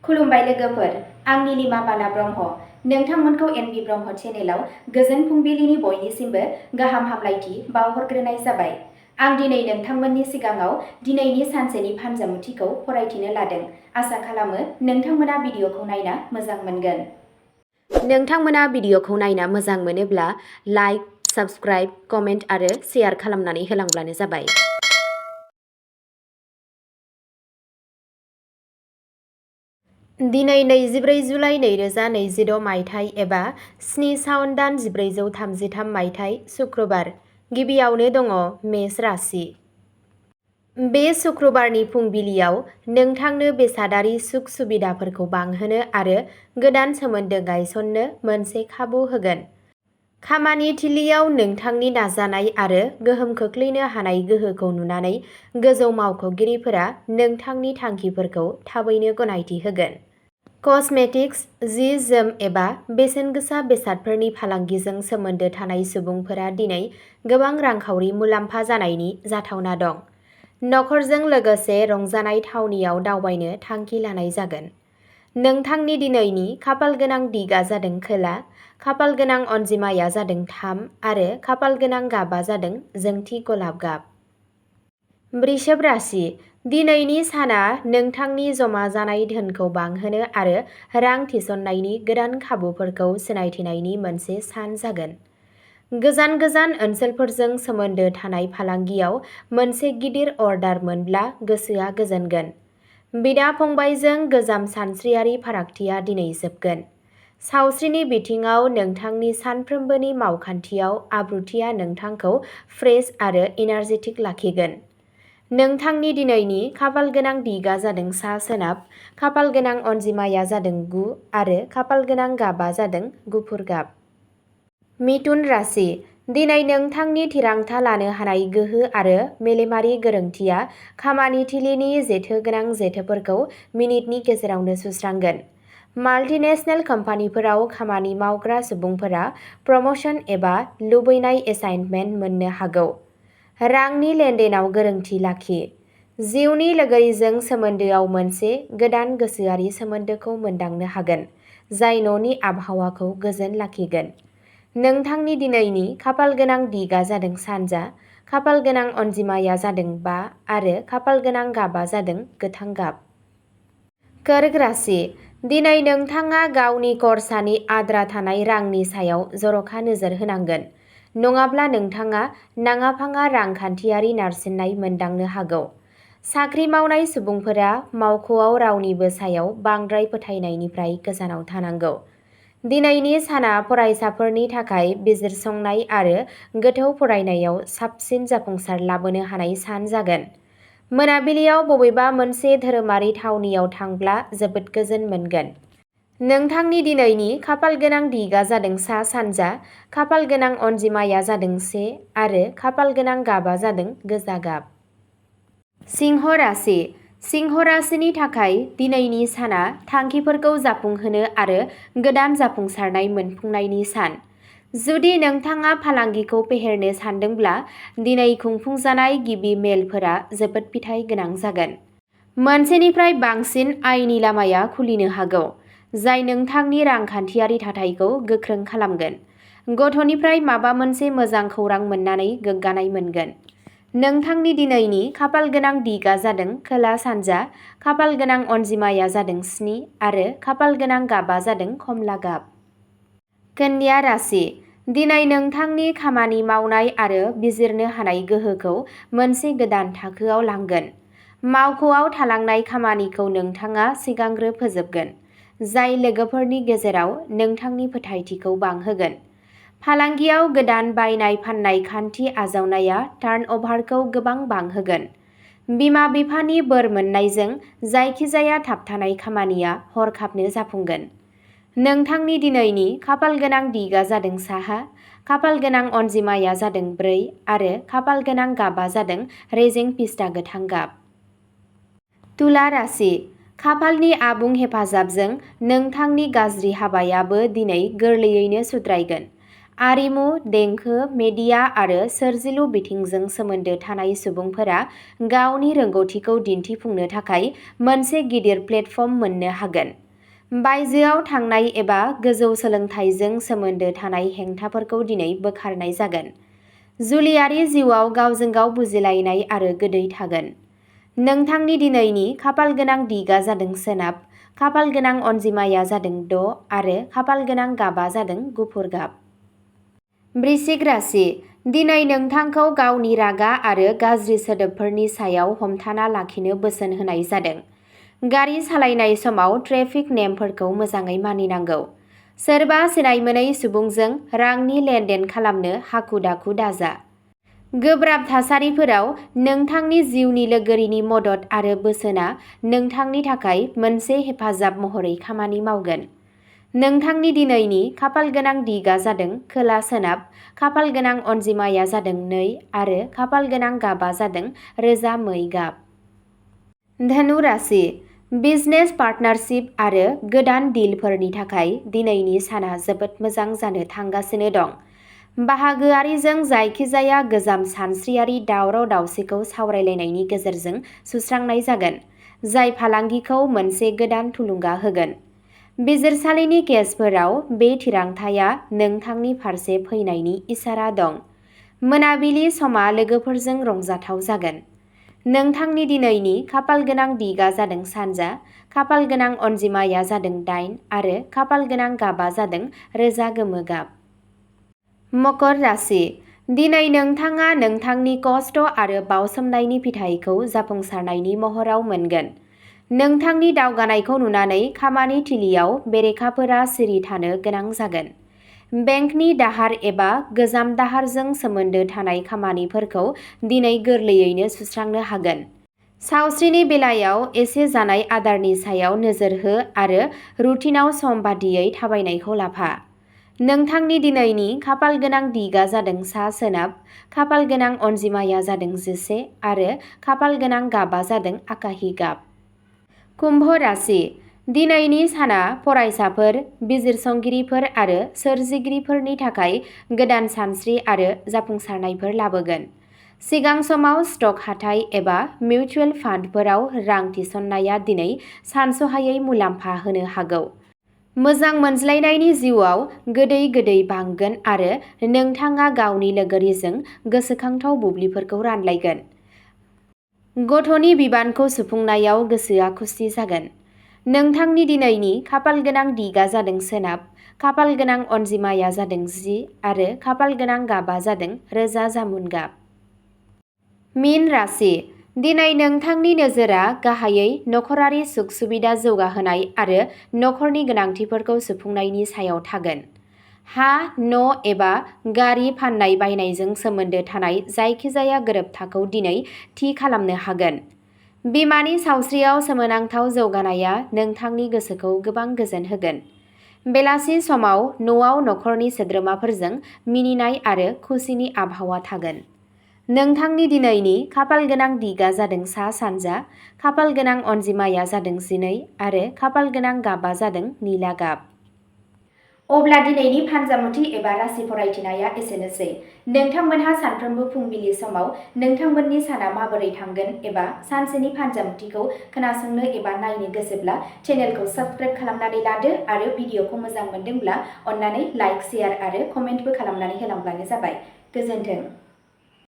खुलुमबाय लोगोफोर, आं नीलिमा बाला ब्रह्म। नोंथांमोनखौ एनबि ब्रह्म चेनेलाव गोजोन फुंबिलिनि बयनिसिमबो गाहाम हामलायथि बावहरग्रोनाय जाबाय। आं दिनै नोंथांमोननि सिगाङाव दिनैनि सानसेनि फानजामुथिखौ फरायथिनो लादों। आसा खालामो नोंथांमोना भिडिअखौ नायना मोजां मोनगोन। नोंथांमोना भिडिअखौ नायना मोजां मोनोब्ला लाइक, साबस्क्राइब, कमेन्ट आरो शेयार खालामनानै होलांब्लानो जाबाय। दिनै 24 जुलाइ 2026 मायथाइ एबा 7 सावन दान 1433 मायथाइ सुक्रबार। गिबियावनो दङ मेष राशि। बे सुक्रबारनि फुंबिलियाव नोंथांनो बेसादारि सुख सुबिदाफोरखौ बांहोनो आरो गोदान सोमोन्दो गायसननो मोनसे खाबु होगोन। खामानि थिलियाव नोंथांनि नाजानाय आरो गोहोम खोख्लैनो हानाय गोहोखौ नुनानै गोजौ मावख'गिरिफोरा नोंथांनि थांखिफोरखौ थाबैनो गनायथि होगोन। कस्मेटिक्स, जि-जोम एबा बेसेनगोसा बेसादफोरनि फालांगिजों सोमोन्दो थानाय सुबुंफोरा दिनै गोबां रांखावरि मुलाम्फा जानायनि जाथावना दं। नखरजों लोगोसे रंजानाय थावनियाव दावबायनो थांखि लानाय जागोन। नोंथांनि दिनैनि खाफालगोनां दिगआ जादों खोला, खाफालगोनां अनजिमाया जादों 3 आरो खाफालगोनां गाबआ जादों जोंथि गलाब गाब। वृषभ राशि। दिनैनि साना नोंथांनि जमा जानाय धोनखौ बांहोनो आरो रां थिसननायनि गोदान खाबुफोरखौ सिनायथिनायनि मोनसे सान जागोन। गोजान गोजान ओनसोलफोरजों सोमोन्दो थानाय फालांगियाव मोनसे गिदिर अर्डार मोनब्ला गोसोआ गोजोनगोन। बिदा-फंबायजों गोजाम सानस्रियारि फारागथिया दिनै जोबगोन। सावस्रिनि बिथिङाव नोंथांनि सानफ्रोमबोनि मावखान्थियाव आब्रुथिया नोंथांखौ फ्रेश आरो एनार्जेटिक लाखिगोन। नोंथांनि दिनैनि खाफालगोनां दिगआ जादों सा-सोनाब, खाफालगोनां अनजिमाया जादों 9 आरो खाफालगोनां गाबआ जादों गुफुर गाब। मिथुन राशि। दिनै नोंथांनि थिरांथा लानो हानाय गोहो आरो मेलेमारि गोरोंथिया खामानि थिलिनि जेथोगोनां जेथोफोरखौ मिनिटनि गेजेरावनो सुस्रांगोन। माल्टिनेशनेल कम्पानिफोराव खामानि मावग्रा सुबुंफोरा प्रम'शन एबा लुबैनाय एसाइनमेन्ट मोननो हागौ। रांनि लेनदेनाव गोरोंथि लाखि। जिउनि लोगोरिजों सोमोन्दोआव मोनसे गोदान गोसोआरि सोमोन्दोखौ मोनदांनो हागोन, जाय न'नि आबहावाखौ गोजोन लाखिगोन। नोंथांनि दिनैनि खाफालगोनां दिगआ जादों सानजा, खाफालगोनां अनजिमाया जादों 5 आरो खाफालगोनां गाबआ जादों गोथां गाब। कर्क राशि। दिनै नोंथाङा गावनि खरसानि आद्रा थानाय रांनि सायाव जर'खा नोजोर होनांगोन, नङाब्ला नोंथाङा नाङा-फाङा रांखान्थियारि नारसिननाय मोनदांनो हागौ। साख्रि मावनाय सुबुंफोरा मावख'आव रावनिबो सायाव बांद्राय फोथायनायनिफ्राय गोजानाव थानांगौ। दिनैनि साना फरायसाफोरनि थाखाय बिजिरसंनाय आरो गोथौ फरायनायाव साबसिन जाफुंसार लाबोनो हानाय सान जागोन। मोनाबिलियाव बबेबा मोनसे धोरोमारि थावनियाव थांब्ला जोबोद गोजोन मोनगोन। नोंथांनि दिनैनि खाफालगोनां दिगआ जादों सा-सानजा, खाफालगोनां अनजिमाया जादों 1 आरो खाफालगोनां गाबआ जादों गोजा गाब। सिंह राशि। सिंह राशिनि थाखाय दिनैनि साना थांखिफोरखौ जाफुंहोनो आरो गोदान जाफुंसारनाय मोनफुंनायनि सान। जुदि नोंथाङा फालांगिखौ फेहेरनो सानदोंब्ला दिनै खुंफुंजानाय गिबि मेलफोरा जोबोद फिथाइ गोनां जागोन। मोनसेनिफ्राय बांसिन आयनि लामाया खुलिनो हागौ, जाय नोंथांनि रांखान्थियारि थाथायखौ गोख्रों खालामगोन। गथ'निफ्राय माबा मोनसे मोजां खौरां मोननानै गोग्गानाय मोनगोन। नोंथांनि दिनैनि खाफालगोनां दिगआ जादों खोला-सानजा, खाफालगोनां अनजिमाया जादों 7 आरो खाफालगोनां गाबआ जादों खमला गाब। कन्या राशि। दिनै नोंथांनि खामानि मावनाय आरो बिजिरनो हानाय गोहोखौ मोनसे गोदान थाखोआव लांगोन। मावख'आव थालांनाय खामानिखौ नोंथाङा सिगांग्रो फोजोबगोन, जाय लोगोफोरनि गेजेराव नोंथांनि फोथायथिखौ बांहोगोन। फालांगियाव गोदान बायनाय-फाननाय खान्थि आजावनाया टार्नअभारखौ गोबां बांहोगोन। बिमा-बिफानि बोर मोन्नायजों जायखिजाया थाबथानाय खामानिया हरखाबनो जाफुंगोन। नोंथांनि दिनैनि खाफालगोनां दिगआ जादों साहा, खाफालगोनां अनजिमाया जादों 4 आरो खाफालगोनां गाबआ जादों रेजें पिस्ता गोथां गाब। तुला राशि। खाफालनि आबुं हेफाजाबजों नोंथांनि गाज्रि हाबायाबो दिनै गोरलैयैनो सुद्रायगोन। आरिमु, देंखो, मेडिया आरो सोरजिलु बिथिंजों सोमोन्दो थानाय सुबुंफोरा गावनि रोंग'थिखौ दिन्थिफुंनो थाखाय मोनसे गिदिर प्लेटफर्म मोननो हागोन। बायजोआव थांनाय एबा गोजौ सोलोंथाइजों सोमोन्दो थानाय हेंथाफोरखौ दिनै बोखारनाय जागोन। जुलियारि जिउआव गावजों गाव बुजिलायनाय आरो गोदै थागोन। नोंथांनि दिनैनि खाफालगोनां दिगा जादों सोनाब, खाफालगोनां अनजिमाया जादों 6 आरो खाफालगोनां गाबा जादों गुफुर गाब। वृश्चिक राशि, दिनै नोंथांखौ गावनि रागा आरो गाज्रि सोदोबफोरनि सायाव हमथाना लाखिनो बोसोन होनाय जादों। गारि सालायनाय समाव ट्रेफिक नेमफोरखौ मोजाङै मानिनांगौ। सोरबा सिनायमोनै सुबुंजों रांनि लेनदेन खालामनो हाखु-दाखु दाजा। गोब्राब थासारिफोराव नोंथांनि जिउनि लोगोरिनि मदद आरो बोसोनआ नोंथांनि थाखाय मोनसे हेफाजाब महरै खामानि मावगोन। नोंथांनि दिनैनि खाफालगोनां दिगा जादों खोला-सोनाब, खाफालगोनां अनजिमाया जादों 2 आरो खाफालगोनां गाबा जादों रोजा मै गाब। धनु राशि, बिजनेस पार्टनारशिप आरो गोदान डिलफोरनि थाखाय दिनैनि साना जोबोद मोजां जानो थांगासिनो दं। बाहागोआरिजों जायखिजाया गोजाम सानस्रियारि दावराव-दावसिखौ सावरायलायनायनि गेजेरजों सुस्रांनाय जागोन, जाय फालांगिखौ मोनसे गोदान थुलुंगा होगोन। बिजिरसालिनि केसफोराव बे थिरांथाया नोंथांनि फारसे फैनायनि इसारा दं। मोनाबिलि समा लोगोफोरजों रंजाथाव जागोन। नोंथांनि दिनैनि खाफालगोनां दिगा जादों सानजा, खाफालगोनां अनजिमाया जादों 8 आरो खाफालगोनां गाबा जादों रोजा गोमो गाब। मकर राशि, दिनै नोंथाङा नोंथांनि खस्थ' आरो बावसोमनायनि फिथाइखौ जाफुंसारनायनि महराव मोनगोन। नोंथांनि दावगानायखौ नुनानै खामानि थिलियाव बेरेखाफोरा सिरि थानो गोनां जागोन। बेंकनि दाहार एबा गोजाम दाहारजों सोमोन्दो थानाय खामानिफोरखौ दिनै गोरलैयैनो सुस्रांनो हागोन। सावस्रिनि बेलायाव एसे जानाय आदारनि सायाव नोजोर हो आरो रुटिनआव सम बादियै थाबायनायखौ लाफा। नोंथांनि दिनैनि खाफालगोनां दिगा जादों सा-सोनाब, खाफालगोनां अनजिमाया जादों 11 आरो खाफालगोनां गाबा जादों आकाहि गाब। कुम्भ राशि, दिनैनि साना फरायसाफोर, बिजिरसंगिरिफोर आरो सोरजिगिरिफोरनि थाखाय गोदान सानस्रि आरो जाफुंसारनायफोर लाबोगोन। सिगां समाव स्टक हाथाइ एबा मिउचुएल फान्डफोराव रां थिसननाया दिनै सानस'हायै मुलाम्फा होनो हागौ। मोजां मोनज्लायनायनि जिउआव गोदै बांगोन आरो नोंथाङा गावनि लोगोरिजों गोसोखांथाव बुब्लिफोरखौ रानलायगोन। गथ'नि बिबानखौ सुफुंनायाव गोसोआ खुसि जागोन। नोंथांनि दिनैनि खाफालगोनां दिगा जादों सोनाब, खाफालगोनां अनजिमाया जादों 10 आरो खाफालगोनां गाबा जादों रोजा जामुन गाब। मीन राशि, दिनै नोंथांनि नोजोरा गाहायै नखरारि सुख-सुबिदा जौगाहोनाय आरो नखरनि गोनांथिफोरखौ सुफुंनायनि सायाव थागोन। हा, न' एबा गारि फाननाय-बायनायजों सोमोन्दो थानाय जायखिजाया गोरोबथाखौ दिनै थि खालामनो हागोन। बिमानि सावस्रियाव सोमोनांथाव जौगानाया नोंथांनि गोसोखौ गोबां गोजोन होगोन। बेलासि समाव न'आव नखरनि सोद्रोमाफोरजों मिनिनाय आरो खुसिनि आबहावा थागोन। नोंथांनि दिनैनि खाफालगोनां दिगा जादों सा-सानजा, खाफालगोनां अनजिमाया जादों 12 आरो खाफालगोनां गाबा जादों निला गाब। अब्ला दिनैनि फानजामुथि एबा राशि फरायथिनाया एसेनोसै। नोंथांमोनहा सानफ्रोमबो फुंबिलि समाव नोंथांमोननि साना माबोरै थांगोन एबा सानसेनि फानजामुथिखौ खोनासंनो एबा नायनो गोसोब्ला चेनेलखौ साबस्क्राइब खालामनानै लादो आरो भिडिअखौ मोजां मोनदोंब्ला अन्नानै लाइक, शेयार आरो कमेन्टबो खालामनानै होलांब्लानो जाबाय। गोजोन्थों।